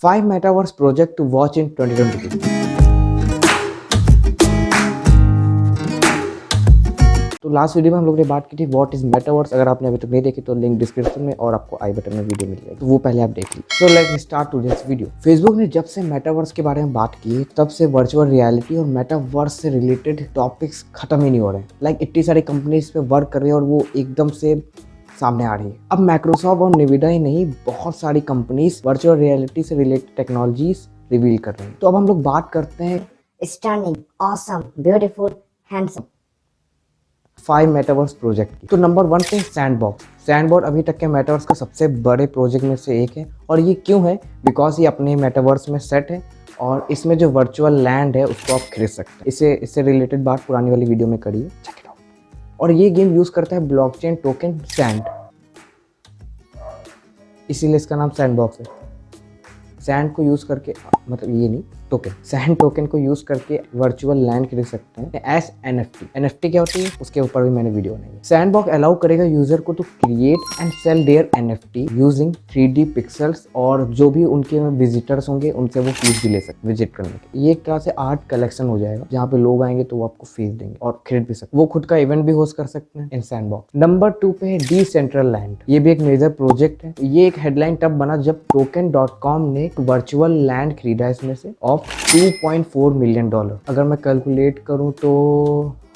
5 Metaverse project to watch in 2022। तो last video में हम लोग ने बात की थी व्हाट इज मेटावर्स। अगर आपने अभी तक नहीं देखी तो लिंक डिस्क्रिप्शन में और आपको आई बटन में वीडियो मिल जाएगी, तो वो पहले आप देख लीजिए। So let's start today's video. Facebook ने जब से मेटावर्स के बारे में बात की तब से वर्चुअल रियलिटी और मेटावर्स से रिलेटेड टॉपिक्स खत्म ही नहीं हो रहे हैं। इतनी सारी कंपनी इस पे वर्क कर रही है और वो एकदम से सामने आ रही है। अब माइक्रोसॉफ्ट और निविडा ही नहीं, बहुत सारी कंपनीज वर्चुअल रियलिटी से रिलेटेड टेक्नोलॉजीज रिवील कर रही हैं। तो अब हम लोग बात करते हैं stunning, awesome, beautiful, handsome 5 metaverse project की। तो नंबर 1 पे सैंडबॉक्स। सैंडबॉक्स अभी तक के मेटावर्स का सबसे बड़े प्रोजेक्ट में से एक है। और ये क्यों है? बिकॉज ये अपने मेटावर्स में सेट है और इसमें जो वर्चुअल लैंड है उसको आप खरीद सकते हैं। इससे रिलेटेड बात पुरानी वाली वीडियो में करी है, चेक इट आउट। और ये गेम यूज करता है ब्लॉकचेन टोकन सैंड, इसीलिए इसका नाम सैंडबॉक्स है। सैंड को यूज करके, मतलब ये नहीं, टोकन, सैंड टोकन को यूज करके वर्चुअल लैंड खरीद सकते हैं एज एनएफटी। एनएफटी क्या होती है उसके ऊपर भी मैंने वीडियो बनाई है। सैंडबॉक्स अलाउ करेगा यूजर को to create and sell their NFT using 3D pixels, और जो भी उनके विजिटर्स होंगे उनसे वो फीस भी ले सकते विजिट करने के। ये एक तरह से आर्ट कलेक्शन हो जाएगा जहाँ पे लोग आएंगे तो वो आपको फीस देंगे और खरीद भी सकते। वो खुद का इवेंट भी होस्ट कर सकते हैं इन सैंडबॉक्स। नंबर 2 पे है डिसेंट्रलैंड। ये भी एक मेजर प्रोजेक्ट है। ये एक हेडलाइन तब बना जब टोकन.com ने वर्चुअल लैंड खरीदा इसमें से ऑफ $2.4 मिलियन। अगर मैं कैलकुलेट करूं तो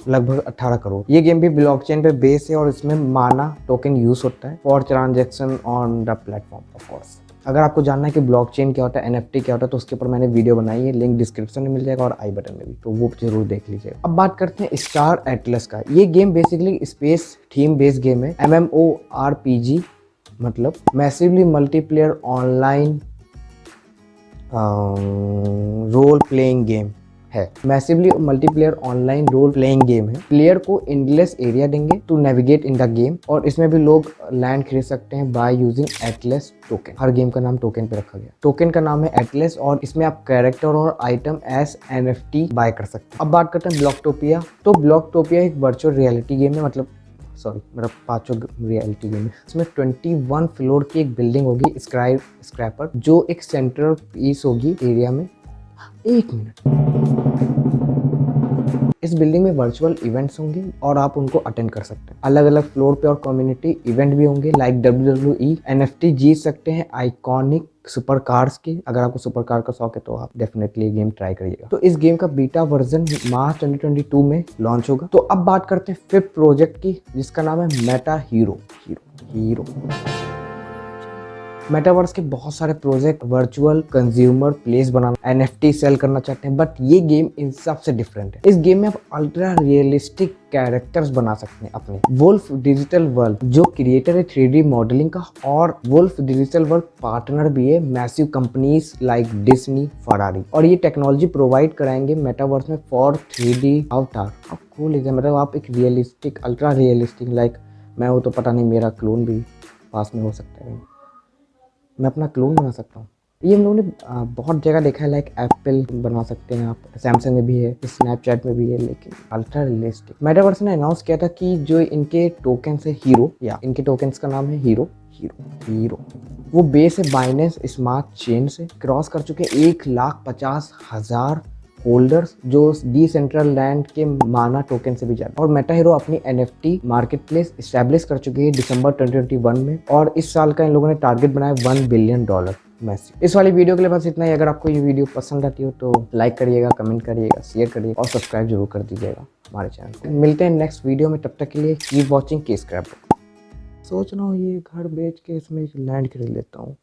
लगभग 18 करोड़। ये गेम भी ब्लॉकचेन पे बेस है और इसमें माना टोकन यूज होता है for transaction on the platform of course. अगर आपको जानना है कि ब्लॉकचेन क्या होता है, एनएफटी क्या होता है, तो उसके ऊपर मैंने वीडियो बनाई है, लिंक डिस्क्रिप्शन में मिल जाएगा और आई बटन में भी, तो वो जरूर देख लीजिएगा। अब बात करते हैं स्टार एटलस का। ये game basically space theme based game है। MMORPG, मतलब massively multiplayer online role playing game है। Massively multiplayer online role playing game है। प्लेयर को एंडलेस एरिया देंगे to navigate in the game, और इसमें भी लोग लैंड खरीद सकते हैं बाय यूजिंग एटलस टोकन। हर गेम का नाम टोकन पे रखा गया। टोकन का नाम है एटलस और इसमें आप कैरेक्टर और आइटम एज एनएफटी बाय कर सकते हैं। अब बात करते हैं ब्लॉकटोपिया। तो ब्लॉकटोपिया एक वर्चुअल रियलिटी गेम है, मतलब मेरा 5वां रियलिटी गेम है। इसमें 21 फ्लोर की एक बिल्डिंग होगी स्क्रैपर, जो एक सेंट्रल पीस होगी एरिया में। 1 मिनट। इस बिल्डिंग में वर्चुअल इवेंट्स होंगे और आप उनको अटेंड कर सकते हैं। अलग अलग फ्लोर पे और कम्युनिटी इवेंट भी होंगे लाइक WWE। एनएफटी जीत सकते हैं आइकॉनिक सुपर कार्स की। अगर आपको सुपर कार का शौक है तो आप डेफिनेटली गेम ट्राई करिएगा। तो इस गेम का बीटा वर्जन मार्च 2022 में लॉन्च होगा। तो अब बात करते हैं 5th प्रोजेक्ट की, जिसका नाम है मेटा हीरो। मेटावर्स के बहुत सारे प्रोजेक्ट वर्चुअल कंज्यूमर प्लेस बनाना, एनएफटी सेल करना चाहते हैं, बट ये गेम इन सब से डिफरेंट है। इस गेम में आप अल्ट्रा रियलिस्टिक कैरेक्टर्स बना सकते हैं अपने। वुल्फ डिजिटल वर्ल्ड जो क्रिएटर है 3D मॉडलिंग का, और वुल्फ डिजिटल वर्ल्ड पार्टनर भी है massive companies like Disney, Ferrari, और ये टेक्नोलॉजी प्रोवाइड कराएंगे मेटावर्स में फॉर 3D अवतार। आप खोल लीजिए, मतलब आप एक रियलिस्टिक, अल्ट्रा रियलिस्टिक, लाइक मैं हो तो पता नहीं, मेरा क्लोन भी पास में हो सकता है, मैं अपना क्लोन बना सकता हूँ। ये हम लोगों ने बहुत जगह देखा है, लाइक एप्पल बना सकते हैं आप, सैमसंग में भी है, स्नैपचैट में भी है, लेकिन अल्ट्रा रियलिस्टिक। मेटावर्स ने अनाउंस किया था कि जो इनके टोकन है हीरो, या इनके टोकन्स का नाम है हीरो, वो बेस है बाइनेंस स्मार्ट चेन से, क्रॉस कर चुके 1,50,000 होल्डर्स जो डिसेंट्रलैंड के माना टोकन से भी ज्यादा। और मेटा हीरो अपनी एनएफटी मार्केट प्लेस स्टैब्लिश कर चुकी है दिसंबर 2021 में, और इस साल का इन लोगों ने टारगेट बनाया $1 बिलियन मैसिव। इस वाली वीडियो के लिए बस इतना ही। अगर आपको ये वीडियो पसंद आती हो तो लाइक करिएगा, कमेंट करिएगा, शेयर करिएगा और सब्सक्राइब जरूर कर दीजिएगा हमारे चैनल को। मिलते हैं नेक्स्ट वीडियो में, तब तक के लिए कीप वॉचिंग के स्क्रैपबुक। सोच रहा हूँ ये घर बेच के इसमें एक लैंड खरीद लेता हूँ।